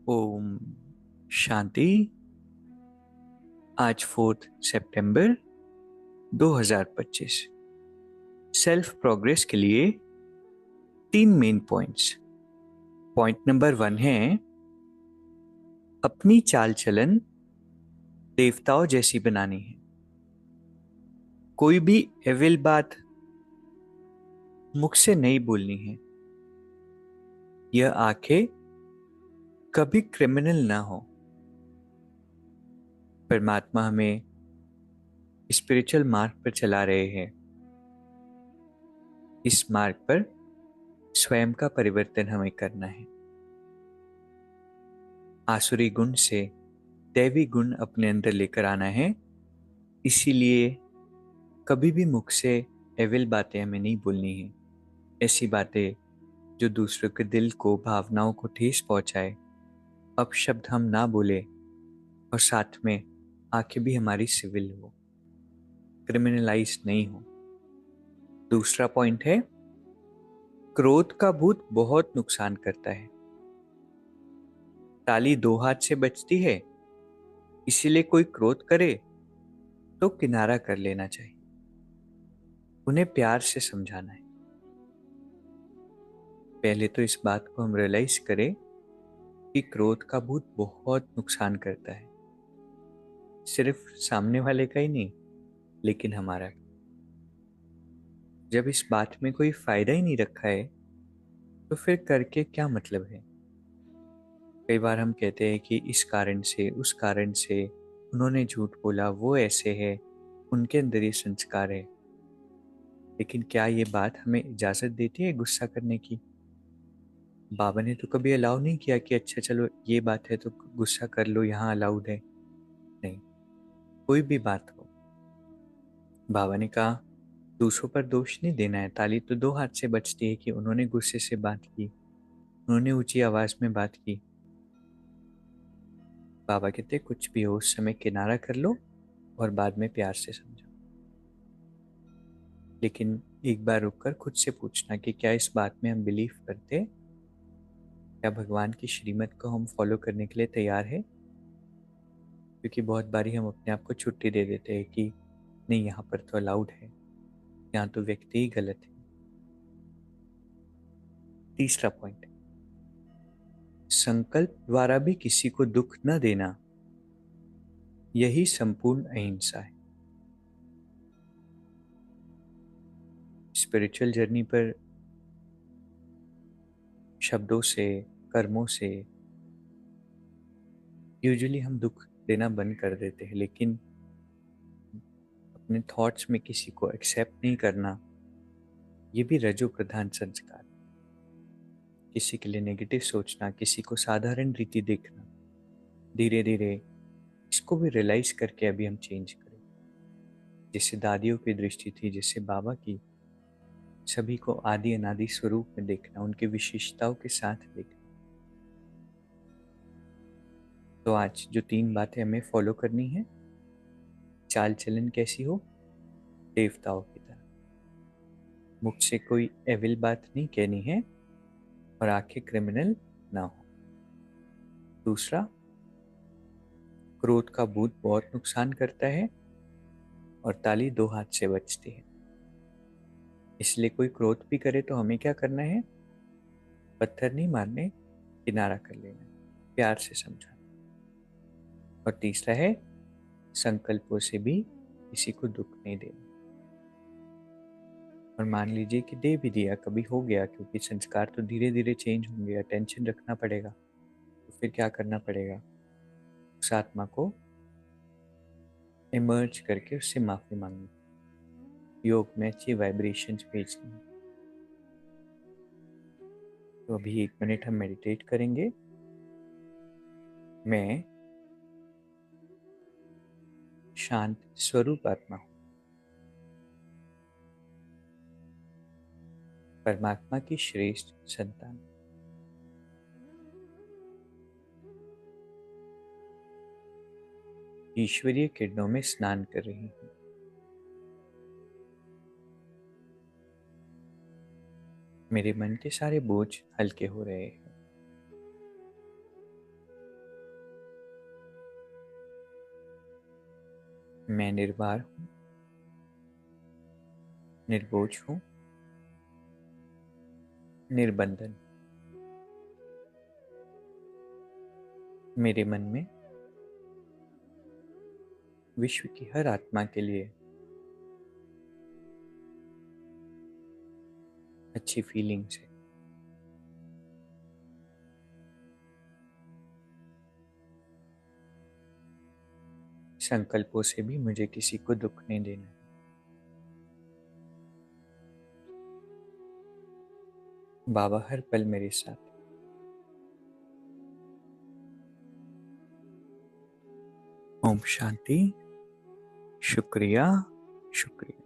ओम शांति। आज 4 सितंबर 2025। Self progress के लिए 3 मेन पॉइंट्स। पॉइंट नंबर 1 है अपनी चाल चलन देवताओं जैसी बनानी है। कोई भी एविल बात मुख से नहीं बोलनी है। यह आंखें कभी क्रिमिनल ना हो। परमात्मा हमें स्पिरिचुअल मार्ग पर चला रहे हैं। इस मार्ग पर स्वयं का परिवर्तन हमें करना है। आसुरी गुण से दैवी गुण अपने अंदर लेकर आना है। इसीलिए कभी भी मुख से एविल बातें हमें नहीं बोलनी है। ऐसी बातें जो दूसरों के दिल को, भावनाओं को ठेस पहुंचाए। अपशब्द हम ना बोले और साथ में आंखें भी हमारी सिविल हो, क्रिमिनलाइज नहीं हो। दूसरा पॉइंट है क्रोध का भूत बहुत नुकसान करता है। ताली दो हाथ से बजती है, इसीलिए कोई क्रोध करे तो किनारा कर लेना चाहिए। उन्हें प्यार से समझाना है। पहले तो इस बात को हम रियलाइज करें कि क्रोध का भूत बहुत नुकसान करता है। सिर्फ सामने वाले का ही नहीं, लेकिन हमारा। जब इस बात में कोई फायदा ही नहीं रखा है तो फिर करके क्या मतलब है। कई बार हम कहते हैं कि इस कारण से, उस कारण से उन्होंने झूठ बोला, वो ऐसे है, उनके अंदर ये संस्कार है। लेकिन क्या ये बात हमें इजाजत देती है गुस्सा करने की? बाबा ने तो कभी अलाउ नहीं किया कि अच्छा चलो ये बात है तो गुस्सा कर लो, यहाँ अलाउड है। नहीं, कोई भी बात हो, बाबा ने कहा दूसरों पर दोष नहीं देना है। ताली तो दो हाथ से बजती है कि उन्होंने गुस्से से बात की, उन्होंने ऊंची आवाज में बात की। बाबा कहते कुछ भी हो उस समय किनारा कर लो और बाद में प्यार से समझो। लेकिन एक बार रुककर खुद से पूछना कि क्या इस बात में हम बिलीव करते, क्या भगवान की श्रीमत को हम फॉलो करने के लिए तैयार है। क्योंकि बहुत बारी हम अपने आप को छुट्टी दे देते हैं कि नहीं, यहाँ पर तो अलाउड है, यहाँ तो व्यक्ति ही गलत है। तीसरा पॉइंट, संकल्प द्वारा भी किसी को दुख न देना, यही संपूर्ण अहिंसा है। स्पिरिचुअल जर्नी पर शब्दों से, कर्मों से यूजुअली हम दुख देना बंद कर देते हैं। लेकिन अपने थॉट्स में किसी को एक्सेप्ट नहीं करना, ये भी रजो प्रधान संस्कार। किसी के लिए नेगेटिव सोचना, किसी को साधारण रीति देखना, धीरे धीरे इसको भी रियलाइज करके अभी हम चेंज करें। जैसे दादियों की दृष्टि थी, जैसे बाबा की, सभी को आदि अनादि स्वरूप में देखना, उनकी विशेषताओं के साथ देखना। तो आज जो 3 बातें हमें फॉलो करनी है, चाल चलन कैसी हो, देवताओं की तरह। मुख से कोई एविल बात नहीं कहनी है और आंखें क्रिमिनल ना हो। दूसरा, क्रोध का भूत बहुत नुकसान करता है और ताली दो हाथ से बजती है। इसलिए कोई क्रोध भी करे तो हमें क्या करना है, पत्थर नहीं मारने, किनारा कर लेना, प्यार से समझाना। और तीसरा है संकल्पों से भी किसी को दुख नहीं देना। और मान लीजिए कि दे भी दिया, कभी हो गया, क्योंकि संस्कार तो धीरे धीरे चेंज होंगे, अटेंशन रखना पड़ेगा। तो फिर क्या करना पड़ेगा, उस आत्मा को इमर्ज करके उससे माफी मांगनी, योग में अच्छी वाइब्रेशंस भेजनी। तो अभी 1 मिनट हम मेडिटेट करेंगे। मैं शांत स्वरूप आत्मा हूँ, परमात्मा की श्रेष्ठ संतान। ईश्वरीय किरणों में स्नान कर रही हूँ। मेरे मन के सारे बोझ हल्के हो रहे हैं। मैं निर्भर हूँ, निर्बोझ हूँ, निर्बंधन। मेरे मन में विश्व की हर आत्मा के लिए अच्छी फीलिंग्स है। संकल्पों से भी मुझे किसी को दुख नहीं देना है। बाबा हर पल मेरे साथ है। ओम शांति। शुक्रिया, शुक्रिया।